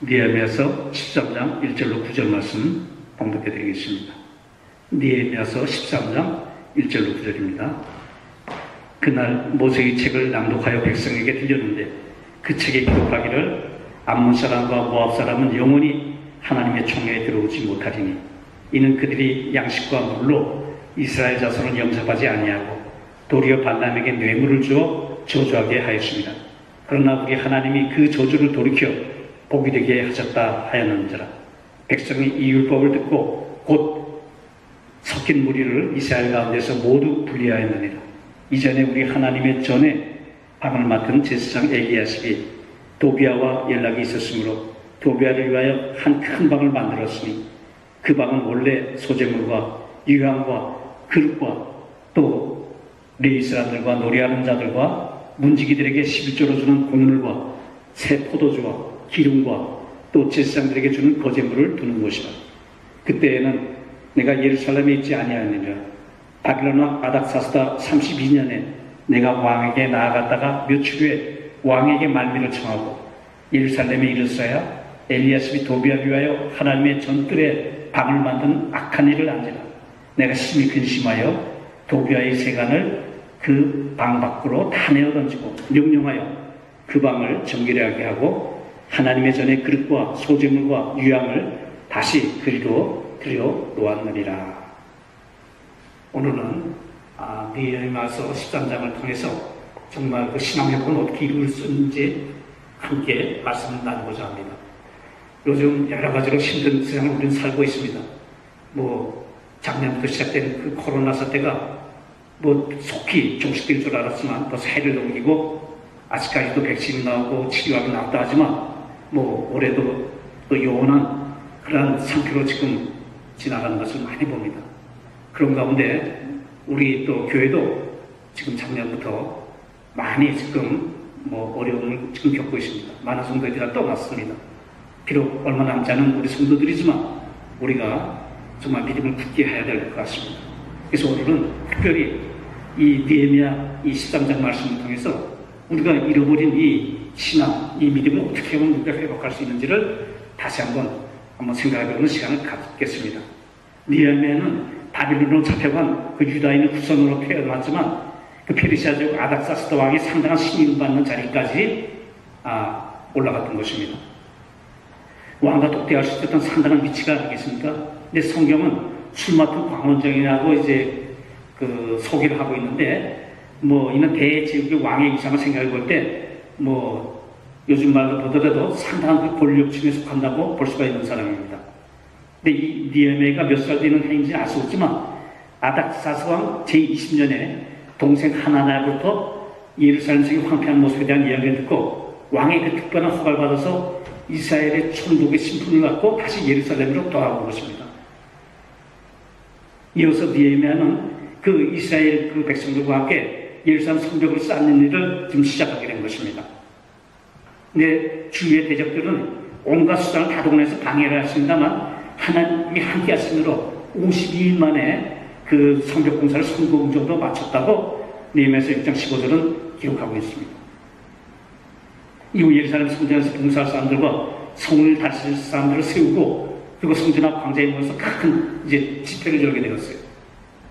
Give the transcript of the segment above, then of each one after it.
느헤미야서 13장 1절로 9절 말씀 봉독해 드리겠습니다. 느헤미야서 13장 1절로 9절입니다. 그날 모세의 책을 낭독하여 백성에게 들렸는데 그 책에 기록하기를 암몬 사람과 모압 사람은 영원히 하나님의 총회에 들어오지 못하리니 이는 그들이 양식과 물로 이스라엘 자손을 영접하지 아니하고 도리어 발람에게 뇌물을 주어 저주하게 하였습니다. 그러나 우리 하나님이 그 저주를 돌이켜 복이 되게 하셨다 하였는지라. 백성이 이 율법을 듣고 곧 섞인 무리를 이스라엘 가운데서 모두 분리하였느니라. 이전에 우리 하나님의 전에 방을 맡은 제사장 엘리야십이 도비아와 연락이 있었으므로 도비아를 위하여 한 큰 방을 만들었으니 그 방은 원래 소재물과 유향과 그릇과 또 레위 사람들과 노래하는 자들과 문지기들에게 11조로 주는 곡물과 새 포도주와 기름과 또 제사장들에게 주는 거제물을 두는 곳이라. 그때에는 내가 예루살렘에 있지 아니하느니라. 바빌론 왕 아닥사스다 32년에 내가 왕에게 나아갔다가 며칠 후에 왕에게 말미를 청하고 예루살렘에 이르러야 엘리야십이 도비아를 위하여 하나님의 전뜰에 방을 만든 악한 일을 안지라. 내가 심히 근심하여 도비아의 세간을 그 방 밖으로 다 내어 던지고 명령하여 그 방을 정결하게 하고 하나님의 전에 그릇과 소재물과 유향을 다시 그리로 들여 놓았느니라. 오늘은 느헤미야서 13장을 통해서 정말 그 신앙회복은 어떻게 이룰 수 있는지 함께 말씀을 나누고자 합니다. 요즘 여러 가지로 힘든 세상을 우리는 살고 있습니다. 작년부터 시작된 그 코로나 사태가 속히 종식될 줄 알았지만 벌써 해를 넘기고 아직까지도 백신이 나오고 치료약이 나왔다 하지만 올해도 또 요원한 그러한 상태로 지금 지나가는 것을 많이 봅니다. 그런 가운데 우리 또 교회도 지금 작년부터 많이 지금 어려움을 지금 겪고 있습니다. 많은 성도들이 다 떠났습니다. 비록 얼마 남지 않은 우리 성도들이지만 우리가 정말 믿음을 굳게 해야 될 것 같습니다. 그래서 오늘은 특별히 이 느헤미야 이 13장 말씀을 통해서 우리가 잃어버린 이 신앙, 이 믿음을 어떻게 하면 우리가 회복할 수 있는지를 다시 한번 생각해보는 시간을 갖겠습니다. 느헤미야는 바빌론으로 잡혀간 그 유다인의 후손으로 태어났지만 그 페르시아족 아닥사스다 왕이 상당한 신임을 받는 자리까지 올라갔던 것입니다. 왕과 독대할 수 있었던 상당한 위치가 아니겠습니까? 근데 성경은 술 맡은 광원정이라고 이제 그 소개를 하고 있는데 이는 대제국의 왕의 위상을 생각해 볼 때 요즘 말로 보더라도 상당한 그 권력층에 속한다고 볼 수가 있는 사람입니다. 근데 이 느헤미야가 몇 살 되는 해인지는 알 수 없지만 아닥사스 왕 제20년에 동생 하나냐부터 예루살렘 성이 황폐한 모습에 대한 이야기를 듣고 왕의 그 특별한 허가를 받아서 이스라엘의 총독의 신분을 갖고 다시 예루살렘으로 돌아온 것입니다. 이어서 느헤미야는 그 이스라엘 그 백성들과 함께 예루살렘 성벽을 쌓는 일을 지금 시작하게 된 것입니다. 근데 주위의 대적들은 온갖 수단을 다 동원해서 방해를 했습니다만 하나님이 함께 하심으로 52일 만에 그 성벽 공사를 성공적으로 마쳤다고 느헤미야서 6장 15절은 기록하고 있습니다. 이후 예루살렘 성전에서 봉사할 사람들과 성을 다스릴 사람들을 세우고 그리고 성전 앞 광장에 모여서 큰 집회를 열게 되었어요.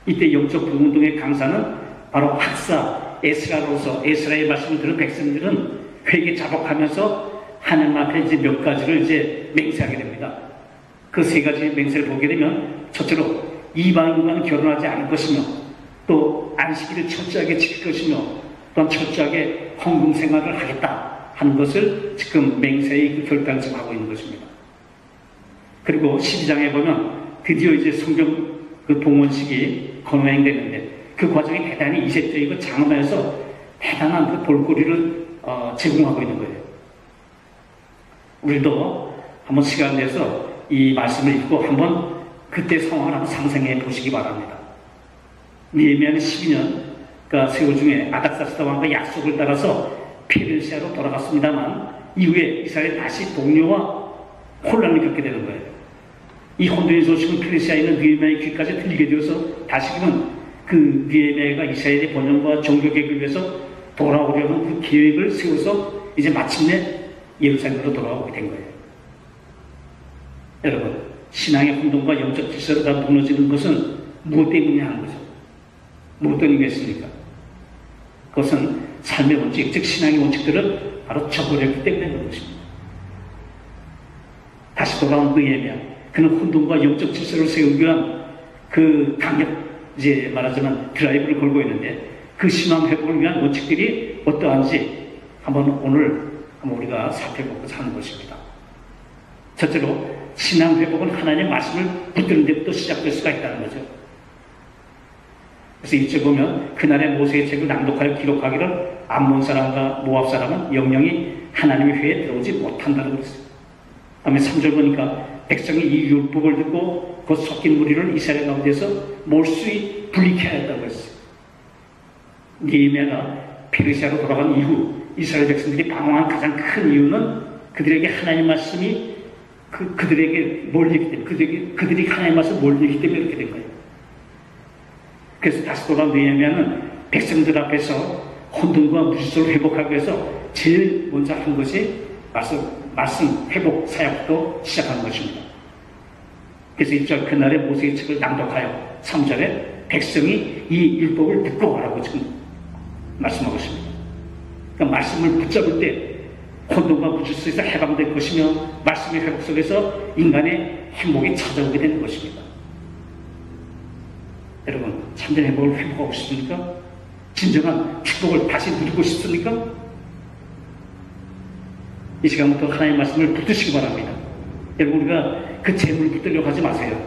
이때 영적 부운동의 강사는 바로 학사 에스라로서 에스라의 말씀을 들은 백성들은 회개 자복하면서 하나님 앞에 몇 가지를 맹세하게 됩니다. 그 세 가지 맹세를 보게 되면 첫째로 이방인과는 결혼하지 않을 것이며 또 안식일을 철저하게 지킬 것이며 또한 철저하게 헌금 생활을 하겠다 하는 것을 지금 맹세의 그 결단을 하고 있는 것입니다. 그리고 12장에 보면 드디어 이제 성경 그 봉헌식이 건행되는데 그 과정이 대단히 이색적이고 장엄해서 대단한 그 볼거리를 제공하고 있는 거예요. 우리도 한번 시간 내서 이 말씀을 읽고 한번 그때 상황을 한번 상상해 보시기 바랍니다. 느헤미야는 12년 그러니까 세월 중에 아닥사스다 왕과 약속을 따라서 페르시아로 돌아갔습니다만 이후에 이스라엘이 다시 동요와 혼란을 겪게 되는 거예요. 이 혼돈의 소식은 페르시아에 있는 느헤미야의 귀까지 들리게 되어서 다시금은 그 느헤미야가 이스라엘의 번영과 종교개혁을 위해서 돌아오려는 그 계획을 세워서 이제 마침내 예루살렘으로 돌아오게 된 거예요. 여러분, 신앙의 혼돈과 영적 질서가 무너지는 것은 무엇 때문이냐 하는 거죠. 무엇 때문이겠습니까? 그것은 삶의 원칙, 즉 신앙의 원칙들을 바로 저버렸기 때문에 그런 것입니다. 다시 돌아온 느헤미야, 그는 혼돈과 영적 질서를 세우기 위한 그 강력, 이제 말하자면 드라이브를 걸고 있는데, 그 신앙 회복을 위한 원칙들이 어떠한지 오늘 우리가 살펴보고자 하는 것입니다. 첫째로, 신앙 회복은 하나님의 말씀을 붙드는 데부터 시작될 수가 있다는 거죠. 그래서 이제 보면 그날의 모세의 책을 낭독하여 기록하기를 암몬 사람과 모압 사람은 영영이 하나님의 회에 들어오지 못한다고 그랬어요. 다음에 3절 보니까 백성이 이 율법을 듣고 그 섞인 무리를 이스라엘 가운데서 몰수히 불리게 하였다고 했어요. 느헤미야가 페르시아로 돌아간 이후 이스라엘 백성들이 방황한 가장 큰 이유는 그들에게 하나님의 말씀이 그들에게 몰리기 때문에, 그들이 하나님의 말씀을 몰리기 때문에 이렇게 된 거예요. 그래서 다시 돌아온 느헤미야는 백성들 앞에서 혼돈과 무질서를 회복하기 위해서 제일 먼저 한 것이 말씀 회복 사역도 시작한 것입니다. 그래서 1절 그날의 모세의 책을 낭독하여 3절에 백성이 이 율법을 듣고 오라고 지금 말씀하고 있습니다. 그러니까 말씀을 붙잡을 때 혼돈과 무질서에서 해방될 것이며 말씀의 회복 속에서 인간의 행복이 찾아오게 되는 것입니다. 여러분, 참된 행복을 회복하고 싶습니까? 진정한 축복을 다시 누리고 싶습니까? 이 시간부터 하나님의 말씀을 붙드시기 바랍니다. 여러분, 우리가 그 재물을 붙들려고 하지 마세요.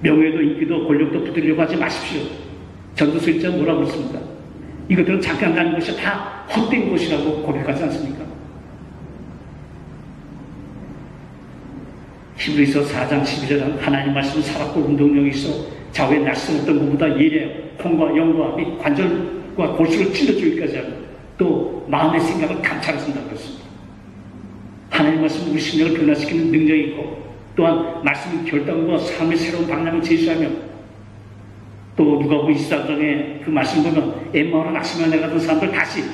명예도 인기도 권력도 붙들려고 하지 마십시오. 전도서 1장 뭐라고 그랬습니까? 이것들은 잠깐 가는 것이 다 헛된 것이라고 고백하지 않습니까? 히브리서 4장 12절은 하나님 말씀은 살았고 운동력이 있어 좌우에 낯선 어떤 것보다 예리해 콩과 영과 및 관절과 골수를 찔러주기까지 하고 또 마음의 생각을 감찰하신다고 그랬습니다. 하나님 말씀은 우리 심령을 변화시키는 능력이 있고 또한 말씀의 결단과 삶의 새로운 방향을 제시하며 또 누가복음 24장에 그 말씀 보면 엠마오나 낙심하여 내려가던 사람들 다시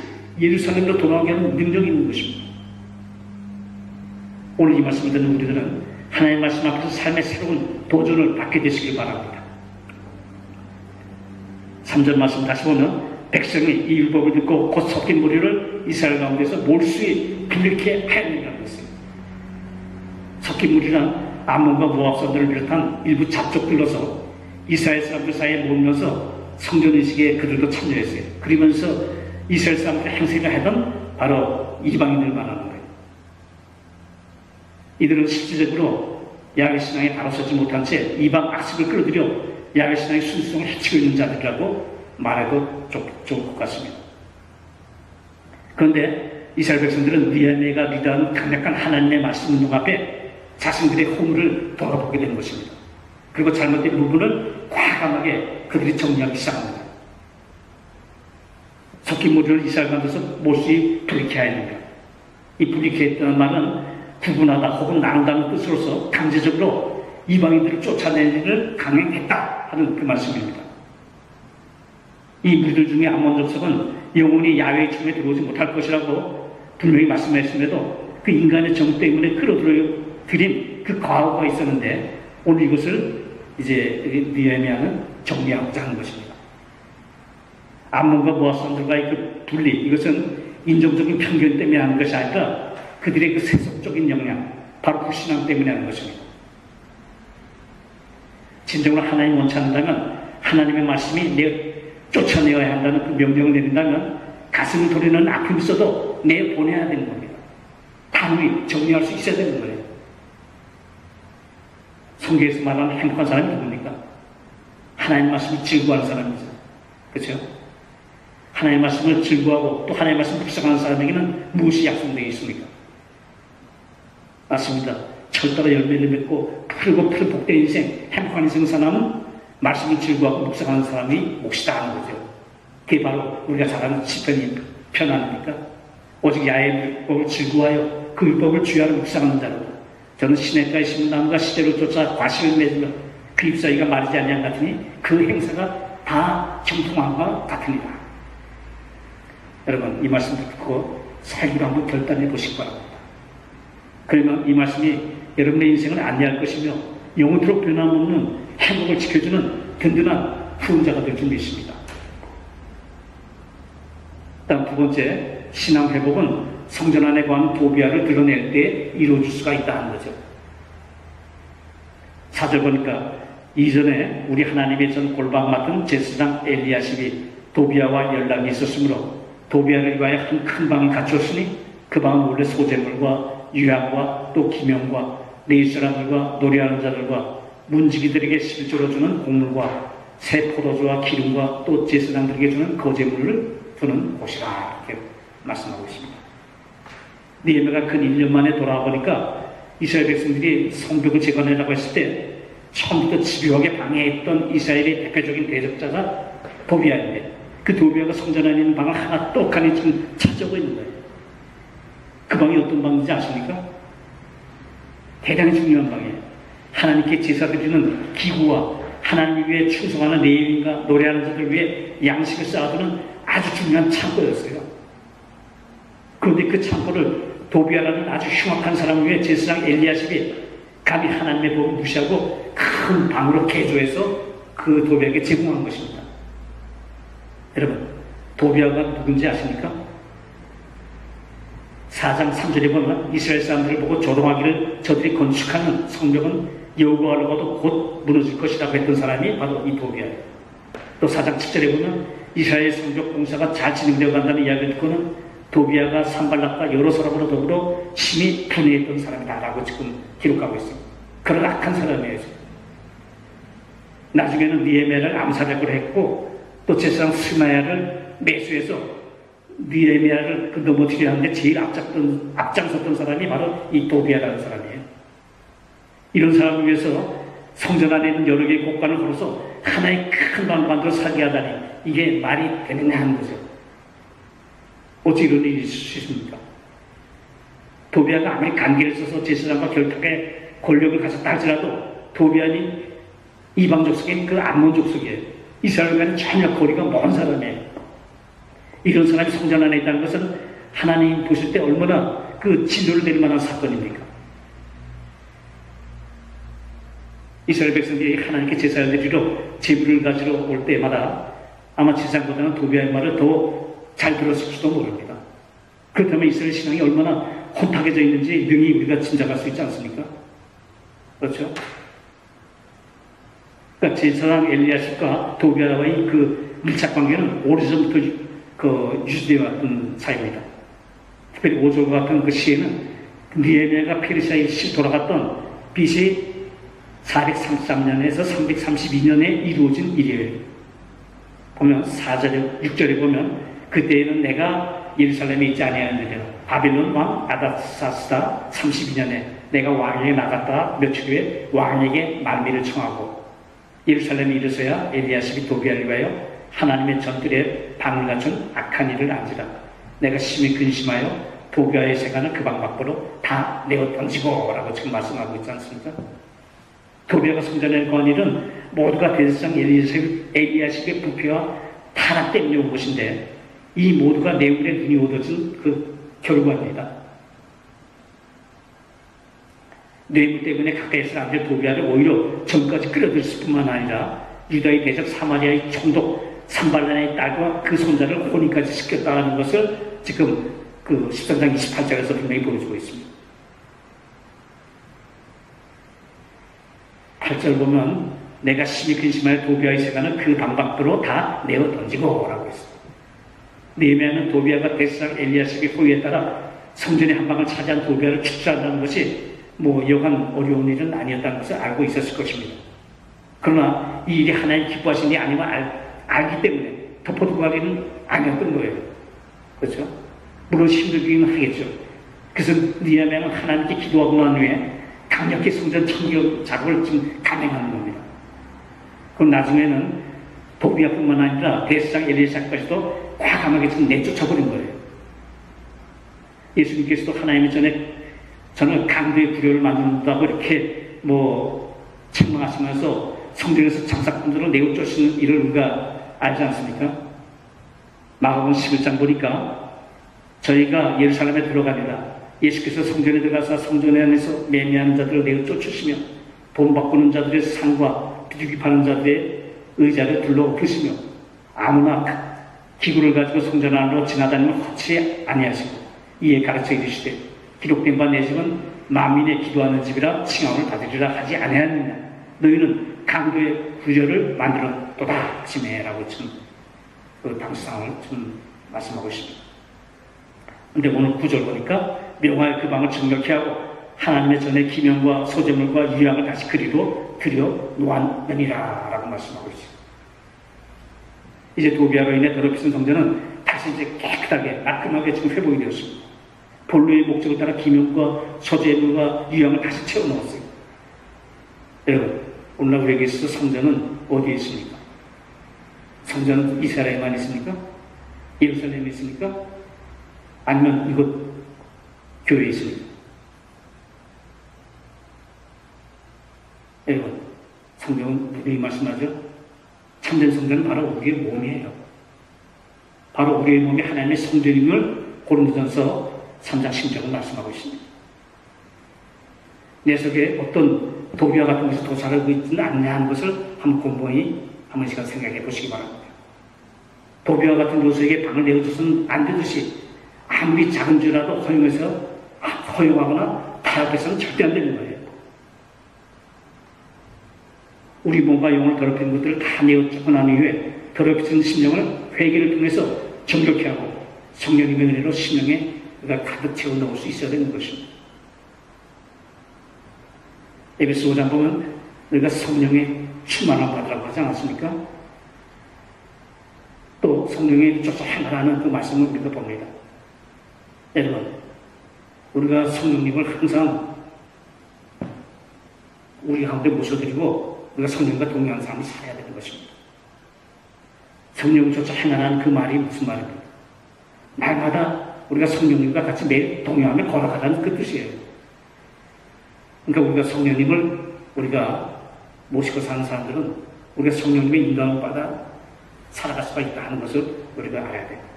예루살렘으로 돌아오게 하는 능력이 있는 것입니다. 오늘 이 말씀을 듣는 우리들은 하나님의 말씀 앞에서 삶의 새로운 도전을 받게 되시길 바랍니다. 3절 말씀 다시 보면 백성이 이 율법을 듣고 곧 섞인 무리를 이스라엘 가운데서 몰수히 불리게 하였느니라고 했어요. 섞인 무리란 암몬과 모압 사람들을 비롯한 일부 잡족들로서 이스라엘 사람들 사이에 모으면서 성전의식에 그들도 참여했어요. 그러면서 이스라엘 사람들 행세를 하던 바로 이방인들 말하는 거예요. 이들은 실질적으로 야훼 신앙에 바로 서지 못한 채 이방 악습을 끌어들여 야훼 신앙의 순수성을 해치고 있는 자들이라고 말해도 좋을 것 같습니다. 그런데 이스라엘 백성들은 느헤미야가 리더하는 강력한 하나님의 말씀 운동 앞에 자신들의 허물을 돌아보게 되는 것입니다. 그리고 잘못된 부분을 과감하게 그들이 정리하기 시작합니다. 섞인 무리를 이스라엘 가운데서 몰수히 불리게 하였는가. 이 불리게 했다는 말은 구분하다 혹은 나눈다는 뜻으로서 강제적으로 이방인들을 쫓아내는 일을 강행했다 하는 그 말씀입니다. 이 무리들 중에 암몬 족속은 영원히 야훼의 총에 들어오지 못할 것이라고 분명히 말씀했음에도 그 인간의 정 때문에 끌어들인 그 과거가 있었는데 오늘 이것을 이제 느헤미야는 정리하고자 하는 것입니다. 암몬과 모압 사람들과의 그 분리, 이것은 인종적인 편견 때문에 하는 것이 아니라 그들의 그 세속적인 역량, 바로 불신앙 때문에 하는 것입니다. 진정으로 하나님 원치 않는다면 하나님의 말씀이 쫓아내어야 한다는 그 명령을 내린다면 가슴을 도리는 아픔이 있어도 내보내야 되는 겁니다. 단호히 정리할 수 있어야 되는 거예요. 성경에서 말하는 행복한 사람이 누굽니까? 하나님 말씀을 즐거워하는 사람이죠. 그렇죠? 하나님 말씀을 즐거워하고 또 하나님 말씀을 묵상하는 사람에게는 무엇이 약속되어 있습니까? 맞습니다. 철따라 열매를 맺고 푸르고 푸른 복된 인생, 행복한 인생을 사는 말씀을 즐거워하고 묵상하는 사람이 몫이다 하는 거죠. 그게 바로 우리가 잘 아는 시편이 편 아닙니까? 오직 야훼의 율법을 즐거워하여 그 율법을 주야로 묵상하는 자로 저는 시냇가에 심은 나무가 시대로 쫓아 과실을 맺으며 그 잎사귀가 마르지 아니한 같으니 그 행사가 다 형통함과 같으니라. 여러분, 이 말씀 듣고 살기로 한번 결단해 보시기 바랍니다. 그러면 이 말씀이 여러분의 인생을 안내할 것이며 영원토록 변함없는 행복을 지켜주는 든든한 후원자가 될 줄 믿습니다. 다음 두 번째, 신앙 회복은 성전 안에 관한 도비아를 드러낼 때 이루어질 수가 있다는 거죠. 4절 보니까 이전에 우리 하나님의 전 골방 맡은 제사장 엘리야십이 도비아와 연락이 있었으므로 도비아를 위하여 한 큰 방을 갖추었으니 그 방은 원래 소재물과 유향과 또 기명과 네 사람들과 노래하는 자들과 문지기들에게 실제로 주는 곡물과 새 포도주와 기름과 또 제사장들에게 주는 거제물을 두는 곳이라 이렇게 말씀하고 있습니다. 느헤미야가 근 1년 만에 돌아와 보니까 이스라엘 백성들이 성벽을 재건하려고 했을 때 처음부터 집요하게 방해했던 이스라엘의 대표적인 대적자가 도비아인데 그 도비아가 성전 안에 있는 방을 하나 똑하니 지금 찾아오고 있는 거예요. 그 방이 어떤 방인지 아십니까? 대단히 중요한 방이에요. 하나님께 제사 드리는 기구와 하나님 위해 충성하는 레위인과 노래하는 자들 위해 양식을 쌓아두는 아주 중요한 창고였어요. 그런데 그 창고를 도비아라는 아주 흉악한 사람을 위해 제사장 엘리야십이 감히 하나님의 법을 무시하고 큰 방으로 개조해서 그 도비아에게 제공한 것입니다. 여러분, 도비아가 누군지 아십니까? 4장 3절에 보면 이스라엘 사람들을 보고 조롱하기를 저들이 건축하는 성벽은 여호와로부터 곧 무너질 것이라고 했던 사람이 바로 이 도비아예요. 또 4장 7절에 보면 이스라엘 성벽 공사가 잘 진행되어 간다는 이야기를 듣고는 도비아가 산발락과 여러 사람으로 더불어 심히 분해했던 사람이다라고 지금 기록하고 있습니다. 그런 악한 사람이에요. 나중에는 느헤미야를 암살하기로 했고 또 제사장 스마야를 매수해서 느헤미야를 넘어뜨리려 하는데 제일 앞장섰던 사람이 바로 이 도비아라는 사람이에요. 이런 사람을 위해서 성전 안에 있는 여러 개의 곳간을 걸어서 하나의 큰 방을 만들어 살게 하다니 이게 말이 되느냐 하는 거죠. 어찌 이런 일이 있을 수 있습니까? 도비아가 아무리 간계를 써서 제사장과 결탁의 권력을 가졌다 할지라도 도비아는 이방 족속인 그 암몬 족속이에요. 이스라엘과는 전혀 거리가 먼 사람이에요. 이런 사람이 성전 안에 있다는 것은 하나님 보실 때 얼마나 그 진노를 내릴 만한 사건입니까? 이스라엘 백성들이 하나님께 제사를 드리러 제물을 가지러 올 때마다 아마 제사장보다는 도비아의 말을 더 잘 들었을지도 모릅니다. 그렇다면 이스라엘 신앙이 얼마나 혼탁해져 있는지 능히 우리가 짐작할 수 있지 않습니까? 그렇죠? 그러니까 제사장 엘리야십과 도비아와의 그 밀착 관계는 오래전부터 유지되어 왔던 사이입니다. 특별히 5절 같은 그 시에는 느헤미야가 페르시아에 돌아갔던 BC 433년에서 332년에 이루어진 일이에요. 보면 4절에 6절에 보면 그때에는 내가 예루살렘에 있지 아니하였느니라. 바빌론 왕 아닥사스다 32년에 내가 왕에게 나갔다 며칠 후에 왕에게 말미를 청하고 예루살렘에 이르서야 엘리야십이 도비아를 위하여 하나님의 전들의 방을 갖춘 악한 일을 안지라. 내가 심히 근심하여 도비아의 세간을 그 방 밖으로 다 내어 던지고 라고 지금 말씀하고 있지 않습니까? 도비아가 성전에 거한 일은 모두가 대제사장 엘리야십의 부패와 타락 때문에 온 것인데 이 모두가 내울에 눈이 얻어진 그 결과입니다. 뇌물 때문에 가까이 사람들 도비아를 오히려 전까지 끌어들였을 뿐만 아니라 유다의 대적 사마리아의 총독 산발란의 딸과 그 손자를 혼인까지 시켰다는 것을 지금 그 13장 28절에서 분명히 보여주고 있습니다. 8절 보면 내가 심히 근심하여 도비아의 세간을 그 방 밖으로 다 내어 던지고 라고 했습니다. 느헤미야는 도비아가 대제사장 엘리야십의 호의에 따라 성전의 한 방을 차지한 도비아를 축소한다는 것이 여간 어려운 일은 아니었다는 것을 알고 있었을 것입니다. 그러나 이 일이 하나님 기뻐하신 일이 아니면 알기 때문에 덮어두고 가기는 아니었던 거예요. 그렇죠? 물론 힘들기는 하겠죠. 그래서 느헤미야는 하나님께 기도하고 난 후에 강력히 성전 청결 작업을 지금 감행하는 겁니다. 그럼 나중에는 도비아뿐만 아니라 대제사장 엘리야십까지도 과감하게 지금 내쫓아버린 거예요. 예수님께서도 하나님의 저는 강도의 불효를 만든다고 이렇게 책망하시면서 성전에서 장사꾼들을 내쫓으시는 일을 우리가 알지 않습니까? 마가복음 11장 보니까 저희가 예루살렘에 들어갑니다. 예수께서 성전에 들어가서 성전 안에서 매매하는 자들을 내어 쫓으시며 돈 바꾸는 자들의 상과 비둘기 파는 자들의 의자를 둘러엎으시며 아무나 기구를 가지고 성전 안으로 지나다니면 허치 아니하시고 이에 가르쳐 이르시되 기록된 바 내 집은 만민의 기도하는 집이라 칭함을 받으리라 하지 아니하느냐. 너희는 강도의 구절을 만들었도다 하시매라고 지금 그 당시 상황을 지금 말씀하고 있습니다. 근데 오늘 구절 보니까 명화의 그 방을 정결케 하고 하나님의 전에 기명과 소재물과 유향을 다시 그리로 들여 놓았느니라 라고 말씀하고 있습니다. 이제 도비아로 인해 더럽혀진 성전은 다시 이제 깨끗하게 깔끔하게 지금 회복이 되었습니다. 본래의 목적을 따라 기명과 소재물과 유향을 다시 채워 넣었어요. 여러분, 오늘날 우리에게 있어서 성전은 어디에 있습니까? 성전은 이스라엘에만 있습니까? 예루살렘에 있습니까? 아니면 이곳 교회에 있습니까? 여러분, 성경은 분명히 말씀하죠. 참된 성전은 바로 우리의 몸이에요. 바로 우리의 몸이 하나님의 성전임을 고린도전서 3장 10절을 말씀하고 있습니다. 내 속에 어떤 도비와 같은 것이 도사하고 있지는 않냐 하는 것을 한번 곰곰이 한번 시간 생각해 보시기 바랍니다. 도비와 같은 요소에게 방을 내어줘서는 안 되듯이 아무리 작은 죄라도 허용하거나 타협해서는 절대 안 되는 거예요. 우리 몸과 영을 더럽히는 것들을 다 내어주고 난 이후에 더럽혀진 심령을 회개를 통해서 정결케 하고 성령님의 은혜로 심령에 그가 가득 채워 넣을 수 있어야 되는 것입니다. 에베소 5장 보면 우리가 성령의 충만함 받으라고 하지 않았습니까? 또 성령의 쫓아 행하라는 그 말씀을 우리가 봅니다. 여러분, 우리가 성령님을 항상 우리 가운데 모셔드리고 우리가 성령과 동행하는 삶을 살아야 되는 것입니다. 성령을 쫓아 행하라는 그 말이 무슨 말입니까? 날마다 우리가 성령님과 같이 매일 동행하며 걸어가라는 그 뜻이에요. 그러니까 우리가 성령님을 우리가 모시고 사는 사람들은 우리가 성령님의 인도함을 받아 살아갈 수가 있다는 것을 우리가 알아야 됩니다.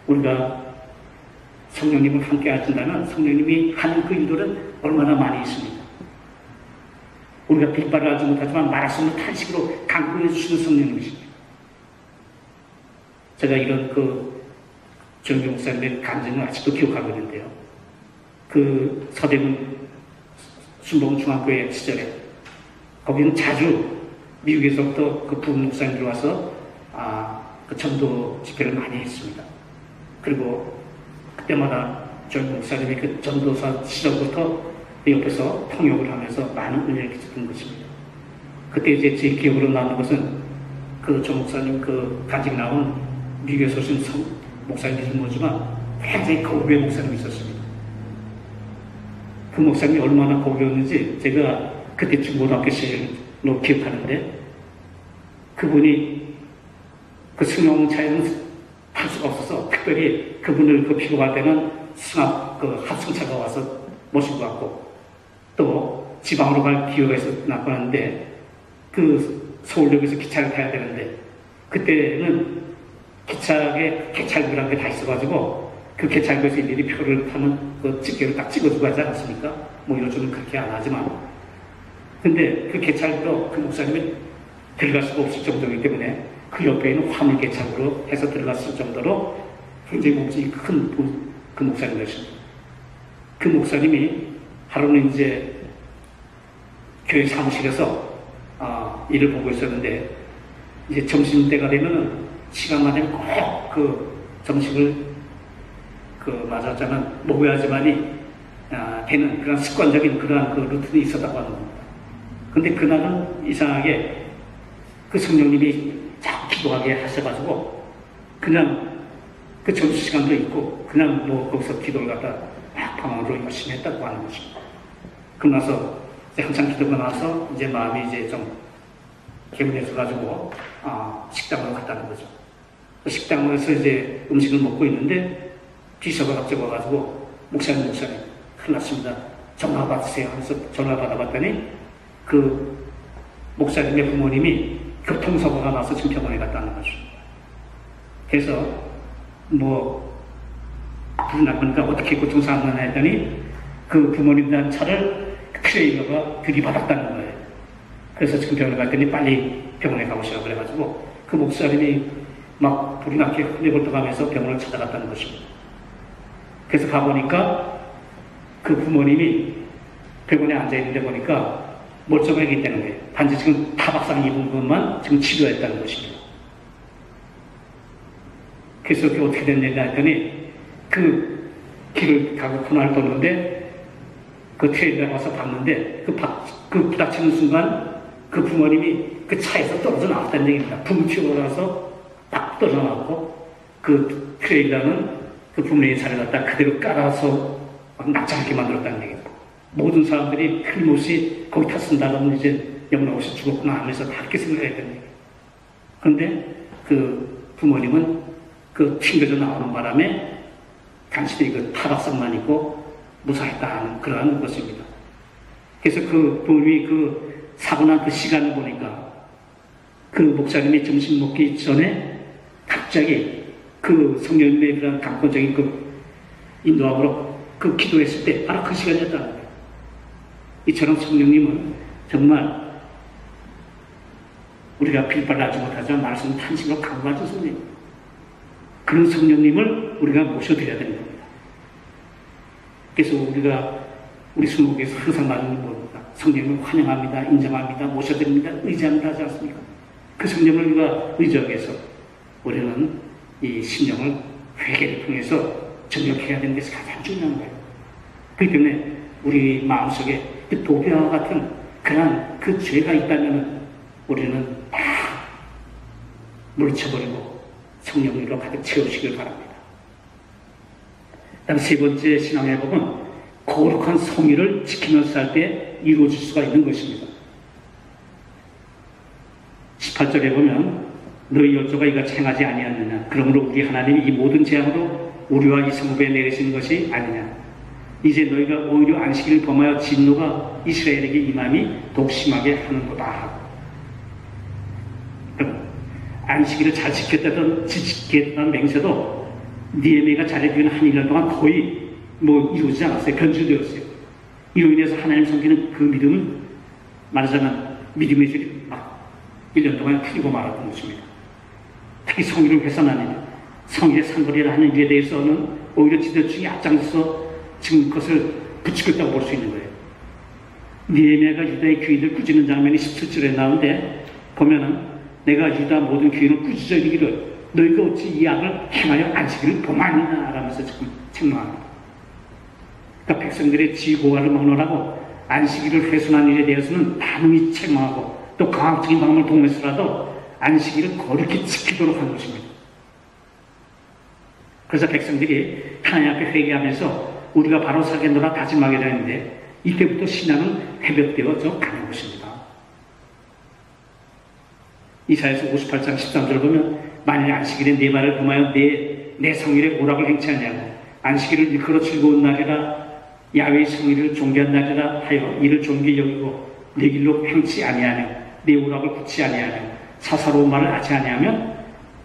우리가 성령님을 함께 하신다면 성령님이 하는 그 일들은 얼마나 많이 있습니다. 우리가 빗발을 하지 못하지만 말할 수 없는 탄식으로 강구해 주시는 성령님이십니다. 제가 이런 그 정경 목사님의 감정을 아직도 기억하고 있는데요. 그 서대문 순복음중앙교회 시절에 거기는 자주 미국에서부터 그 부흥 목사님들 와서 그 전도 집회를 많이 했습니다. 그리고 그때마다 저희 목사님의 그 전도사 시절부터 옆에서 통역을 하면서 많은 은혜를 끼쳤던 것입니다. 그때 이제 제 기억으로 나는 것은 그 조 목사님 그 간증이 나온 미국에서 오신 목사님이 모지만 굉장히 거구의 목사님이 있었습니다. 그 목사님이 얼마나 거구였는지 제가 그때 중고등학교 시절로 기억하는데 그분이 그 승용차에는 할 수가 없어서 특별히 그분을 그 피고갈 때는 승합 그 합승차가 와서 모시고 갔고 또 지방으로 갈 기회가 났고 하는데 그 서울역에서 기차를 타야 되는데 그때는 기차에 개찰구라는 게 다 있어가지고 그 개찰구에서 일일이 표를 타는 그 집게를 딱 찍어주고 하지 않았습니까? 뭐 요즘은 그렇게 안 하지만 근데 그 개찰구로 그 목사님이 들어갈 수가 없을 정도이기 때문에 그 옆에 있는 화물 개찰구로 해서 들어갔을 정도로 굉장히 몸집이 큰 그 목사님이었습니다. 그 목사님이 하루는 이제 교회 사무실에서 일을 보고 있었는데 이제 점심때가 되면은 시간만 되면 꼭 그 점심을 그 맞았자면 먹어야지만이 되는 그런 습관적인 그러한 그 루틴이 있었다고 하는 겁니다. 근데 그날은 이상하게 그 성령님이 자꾸 기도하게 하셔가지고 그냥 그 점심시간도 있고 그냥 뭐 거기서 기도를 갖다 막 방언으로 열심히 했다고 하는 것입니다. 그러고 나서 이제 한참 기도가 나서 이제 마음이 이제 좀 개운해져가지고 식당으로 갔다는 거죠. 그 식당에서 이제 음식을 먹고 있는데 비서가 갑자기 와가지고 목사님 큰일 났습니다. 전화 받으세요 하면서 전화 받아봤더니 그 목사님의 부모님이 교통사고가 나서 지금 병원에 갔다는 거죠. 그래서 뭐 막 불이 나보니까 어떻게 고통스럽나 했더니 그 부모님 단 차를 트레일러가 들이받았다는 거예요. 그래서 지금 병원에 갔더니 빨리 병원에 가보시라고 그래가지고 그 목사님이 막 불이 나게 흔들벌떡하면서 병원을 찾아갔다는 것입니다. 그래서 가보니까 그 부모님이 병원에 앉아있는데 보니까 멀쩡하게 있다는 거예요. 단지 지금 타박상 입은 것만 지금 치료했다는 것입니다. 그래서 그게 어떻게 됐냐 했더니 그 길을 가고 코너를 돌는데 그 트레일러에 와서 봤는데 그 부닥치는 순간 그 부모님이 그 차에서 떨어져 나왔다는 얘기입니다. 붕 튀어나와서 딱 떨어져 나왔고 그 트레일러는 그 부모님의 차를 갖다 그대로 깔아서 막 납작하게 만들었다는 얘기입니다. 모든 사람들이 틀림없이 거기 탔습니다면 이제 영락없이 죽었구나 하면서 다 그렇게 생각했다는 얘기예요. 그런데 그 부모님은 그 튕겨져 나오는 바람에 당신이 그 타박상만 입고 무사했다 하는 그러한 것입니다. 그래서 그 부모님이 그 사고 난 그 시간을 보니까 그 목사님이 점심 먹기 전에 갑자기 그 성령님의 그런 감건적인 그 인도함으로 그 기도했을 때 바로 그 시간이었다는 거예요. 이처럼 성령님은 정말 우리가 빌발하지 못하지만 말씀 탄식으로 강구하신 성령, 그런 성령님을 우리가 모셔드려야 되는 겁니다. 그래서 우리가 우리 수목에서 항상 말하는 겁니다. 성령을 환영합니다, 인정합니다, 모셔드립니다, 의지합니다 하지 않습니까? 그 성령을 우리가 의지하기 위해서 우리는 이 심령을 회개를 통해서 정력해야 되는 것이 가장 중요한 거예요. 그렇기 때문에 우리 마음속에 그 도배와 같은 그러한 그 죄가 있다면 우리는 다 물리쳐버리고 성령으로 가득 채우시길 바랍니다. 다음 세 번째 신앙의 회복은 거룩한 성의를 지키면서 살 때 이루어질 수가 있는 것입니다. 18절에 보면 너희 열조가 이같이 행하지 아니하느냐. 그러므로 우리 하나님이 이 모든 재앙으로 우리와 이 성읍에 내리신 것이 아니냐. 이제 너희가 오히려 안식일을 범하여 진노가 이스라엘에게 임함이 독심하게 하는도다. 안식일을 잘 지켰다던 맹세도 니에미아가 잘해주는 한 1년 동안 거의 이루어지지 않았어요. 변질되었어요. 이로 인해서 하나님 섬기는 그 믿음을 말하자면 믿음의 질이 막 1년 동안 풀리고 말았던 것입니다. 특히 성의를 훼손하는 성의의 상거리를 하는 일에 대해서는 오히려 지들 중에 앞장서서 지금 그것을 부추겼다고 볼 수 있는 거예요. 니에미아가 유다의 귀인을 꾸짖는 장면이 17절에 나오는데 보면은 내가 유다 모든 귀인을 꾸짖어 이르기를 너희가 어찌 이 악을 행하여 안식일을 범하느냐 라면서 지금 책망합니다. 그러니까 백성들의 지고가를 막론하고 안식일을 훼손한 일에 대해서는 단호히 책망하고 또 과학적인 방법을 동원해서라도 안식일을 거룩히 지키도록 한 것입니다. 그래서 백성들이 하나님 앞에 회개하면서 우리가 바로 살겠노라 다짐하게 되는데 이때부터 신앙은 회복되어져 가는 것입니다. 이사야서 58장 13절을 보면 만일 안식일에 내 말을 범하여 내 성일에 오락을 행치 아니하고 안식일을 일컬어 즐거운 날이라 야훼의 성일을 존귀한 날이라 하여 이를 존귀히 여기고 내 길로 행치 아니하며 내 오락을 굳지 아니하며 사사로운 말을 하지 아니하면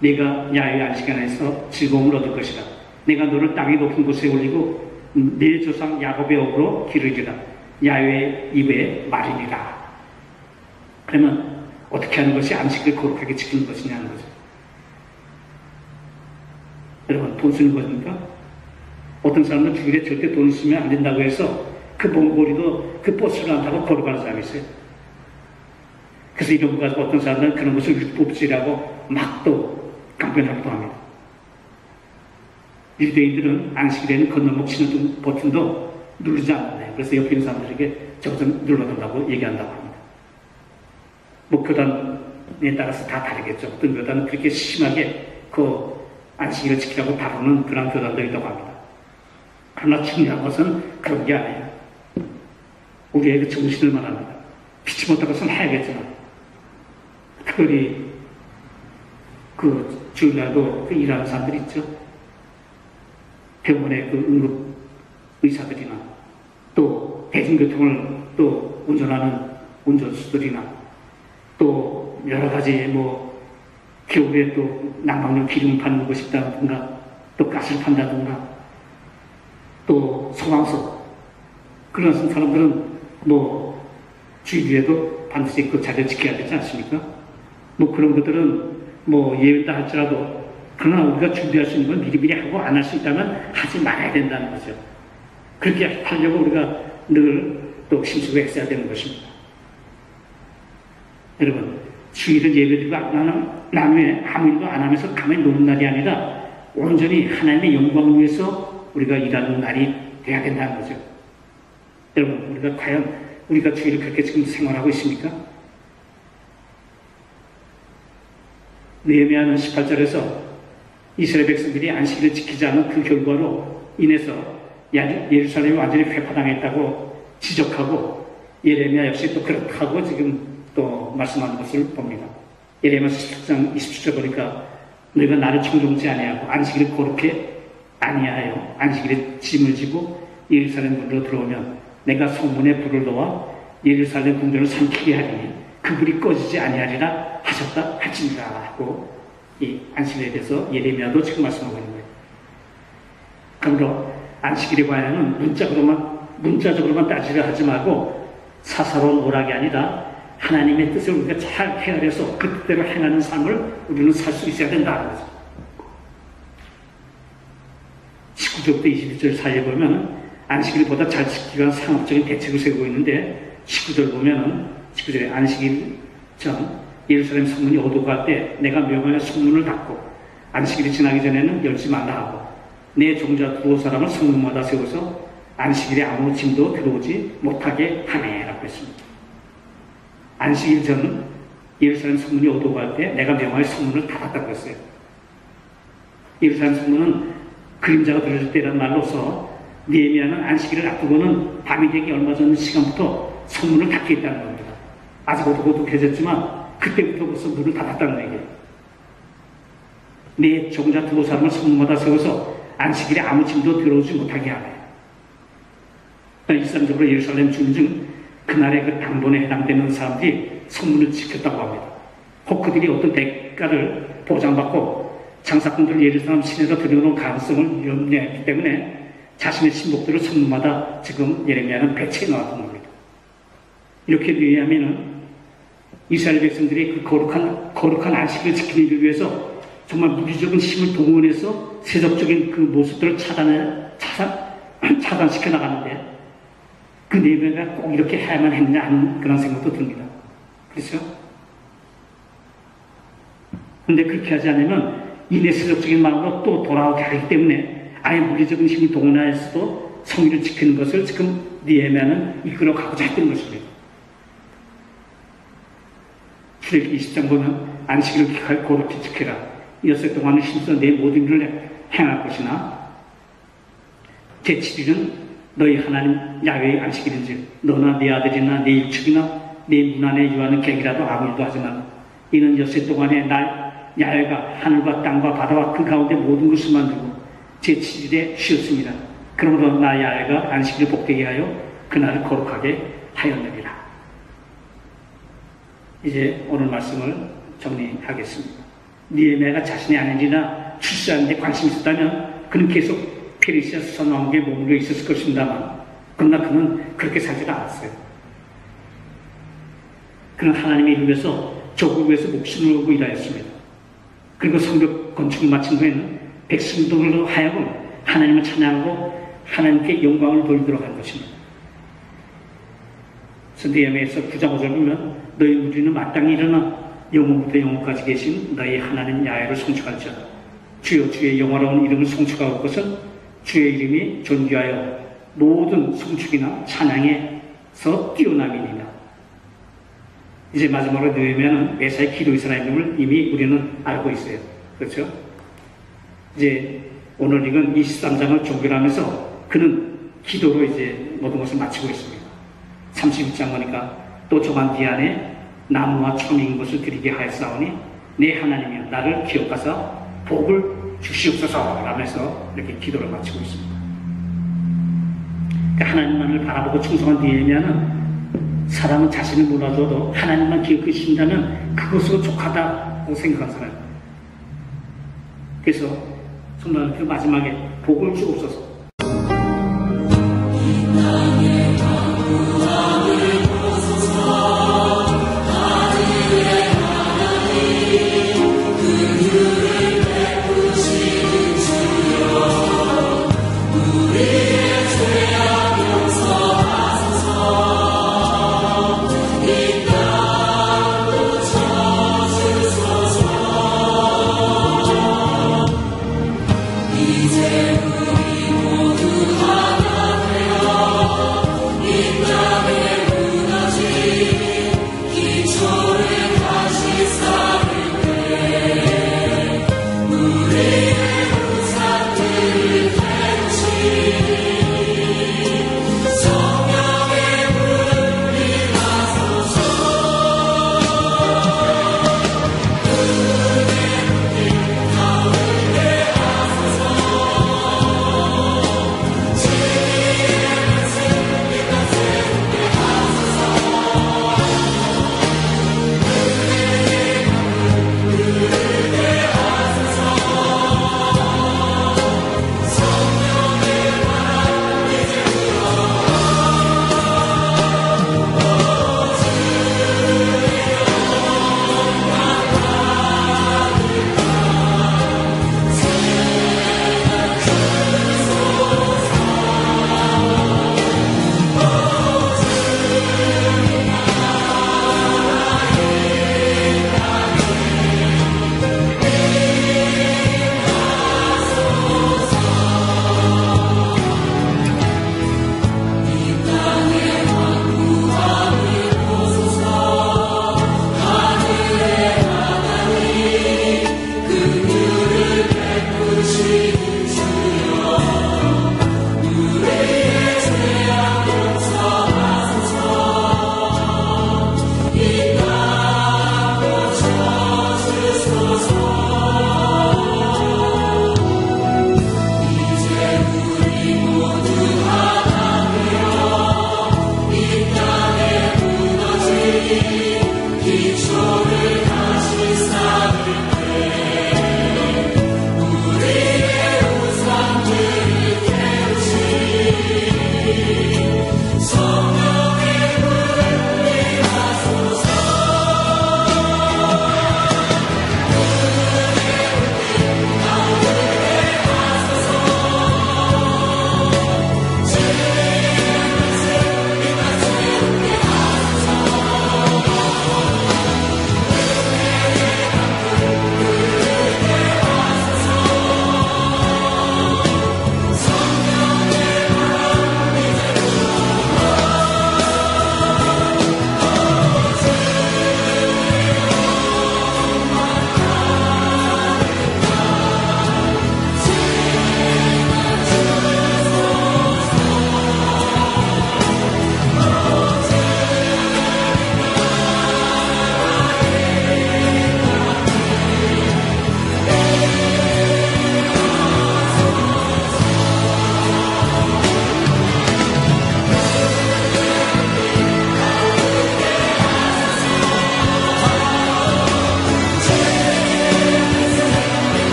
내가 야훼의 안식 안에서 즐거움을 얻을 것이라. 내가 너를 땅의 높은 곳에 올리고 내 조상 야곱의 업으로 기르리라. 야훼의 입에 말이니라. 그러면 어떻게 하는 것이 안식을 거룩하게 지키는 것이냐는 거죠. 여러분, 돈 쓰는 겁니까? 어떤 사람은 주일에 절대 돈 쓰면 안 된다고 해서 그 몽골이도 그 버스를 안 타고 걸어가는 사람이 있어요. 그래서 이런 거 가지고 어떤 사람들은 그런 것을 율법주의라고 막 또 강변하기도 합니다. 유대인들은 안식일에는 건너목 치는 버튼도 누르지 않는데 그래서 옆에 있는 사람들에게 저거 좀 눌러달라고 얘기한다고 합니다. 교단에 따라서 다 다르겠죠. 어떤 교단은 그렇게 심하게 그 안식일을 지키라고 다루는 그런 교단도 있다고 합니다. 그러나 중요한 것은 그런 게 아니에요. 우리의 그 정신을 말합니다. 피치 못한 것은 해야겠지만 특별히 그 주일날도 그 일하는 사람들이 있죠. 병원의 그 응급 의사들이나 또 대중교통을 또 운전하는 운전수들이나 또 여러 가지 겨울에 또 난방용 기름 파는 곳이 있다든가 또 가스를 판다든가 또 소방서, 그런 사람들은 뭐 주일에도 반드시 그 자리를 지켜야 되지 않습니까? 뭐 그런 것들은 뭐 예외다 할지라도, 그러나 우리가 준비할 수 있는 건 미리미리 하고 안 할 수 있다면 하지 말아야 된다는 거죠. 그렇게 하려고 우리가 늘 또 심수고 애써야 되는 것입니다. 여러분, 주일은 예배드리고 난 후에 아무 일도 안 하면서 가만히 노는 날이 아니라 온전히 하나님의 영광을 위해서 우리가 일하는 날이 돼야 된다는 거죠. 여러분, 우리가 과연 우리가 주일을 그렇게 지금 생활하고 있습니까? 느헤미야는 18절에서 이스라엘 백성들이 안식일을 지키지 않은 그 결과로 인해서 예루살렘이 완전히 회파당했다고 지적하고, 예레미야 역시 또 그렇다고 지금 또 말씀하는 것을 봅니다. 예레미야 17장 27절 보니까 너희가 나를 청종치 아니하고 안식일을 거룩히 아니하여 안식일에 짐을 지고 예루살렘 문으로 들어오면 내가 성문에 불을 넣어 예루살렘 궁전을 삼키게 하리니 그 불이 꺼지지 아니하리라 하셨다 할지니라 하고, 이 안식일에 대해서 예레미야도 지금 말씀하고 있는 거예요. 그러므로 안식일에 관해서는 문자적으로만 따지려 하지 말고 사사로운 오락이 아니라 하나님의 뜻을 우리가 잘 헤아려서 그 뜻대로 행하는 삶을 우리는 살 수 있어야 된다는 거죠. 19절부터 21절 사이에 보면 안식일보다 잘 지키기 위한 상업적인 대책을 세우고 있는데, 19절 보면은 19절에 안식일 전 예루살렘 성문이 어두워갈 때 내가 명하여 성문을 닫고 안식일이 지나기 전에는 열지 말라 하고 내 종자 두어 사람을 성문마다 세워서 안식일에 아무 짐도 들어오지 못하게 하네 라고 했습니다. 안식일 전 예루살렘 성문이 어두워갈 때 내가 명하여 성문을 닫았다고 했어요. 예루살렘 성문은 그림자가 들어질 때라는 말로서 느헤미야는 안식일을 앞두고는 밤이 되기 얼마 전 시간부터 성문을 닫게 있다는 겁니다. 아직 어둑어둑해졌지만 그때부터 벌써 문을 닫았다는 얘기예요. 내 종자 두어 사람을 성문마다 세워서 안식일에 아무 짐도 들어오지 못하게 하네. 일상적으로 예루살렘 주민 중 그날의 그 당번에 해당되는 사람들이 성문을 지켰다고 합니다. 혹 그들이 어떤 대가를 보장받고 장사꾼들 예루살렘 시내로 들여놓을 가능성을 염려했기 때문에 자신의 신복들을 성문마다 지금 예레미야는 배치해 놓았던 겁니다. 이렇게 비하면은 이스라엘 백성들이 그 거룩한 안식을 지키기 위해서 정말 무기적인 힘을 동원해서 세속적인 그 모습들을 차단시켜 나가는데, 그 느헤미야가 꼭 이렇게 해야만 했냐 하는 그런 생각도 듭니다. 그렇죠? 근데 그렇게 하지 않으면 이내 세속적인 마음으로 또 돌아오게 하기 때문에 아예 물리적인 힘을 동원하여서도 성의를 지키는 것을 지금 느헤미야는 이끌어가고자 했던 것입니다. 출애굽기 20장 보면 안식일을 거룩히 지켜라. 엿새 동안을 힘써 내 모든 일을 행할 것이나 제7일은 너희 하나님 야훼의 안식일인지 너나 네 아들이나 네 일축이나 네 문 안에 유하는 객이라도 아무 일도 하지 말라. 이는 엿새 동안에 날 야훼가 하늘과 땅과 바다와 그 가운데 모든 것을 만들고 제7일에 쉬었습니다. 그러므로 나 야훼가 안식일을 복되게 하여 그날을 거룩하게 하였느니라. 이제 오늘 말씀을 정리하겠습니다. 느헤미야가 자신의 아내나 출세하는 데 관심이 있었다면 그는 계속 페르시아 수산왕국에 머물러 있었을 것입니다만, 그러나 그는 그렇게 살지가 않았어요. 그는 하나님의 일을 위해서 조국을 위해서 목숨을 걸고 일하였습니다. 그리고 성벽 건축을 마친 후에는 백성들로 하여금 하나님을 찬양하고 하나님께 영광을 돌리도록 한 것입니다. 느헤미야에서 9장 5절 보면 너희 무리는 마땅히 일어나 영원부터 영원까지 계신 너희 하나님 야훼를 송축할지어다. 주여 주의 영화로운 이름을 송축할 것은 주의 이름이 존귀하여 모든 송축이나 찬양에서 뛰어남이니라. 이제 마지막으로 느헤미야는 메시아의 기도의 사람임을 이미 우리는 알고 있어요. 그렇죠? 이제 오늘 읽은 23장을 종결하면서 그는 기도로 이제 모든 것을 마치고 있습니다. 31장 보니까 또 저간 뒤 안에 나무와 청인 것을 드리게 하였사오니 내 하나님이여 나를 기억하사 복을 주시옵소서 라면서 이렇게 기도를 마치고 있습니다. 그러니까 하나님만을 바라보고 충성한 느헤미야는 사람은 자신을 몰라줘도 하나님만 기억해 주신다면 그것으로 족하다고 생각한 사람입니다. 그래서 정말 그 마지막에 복을 주옵소서 우리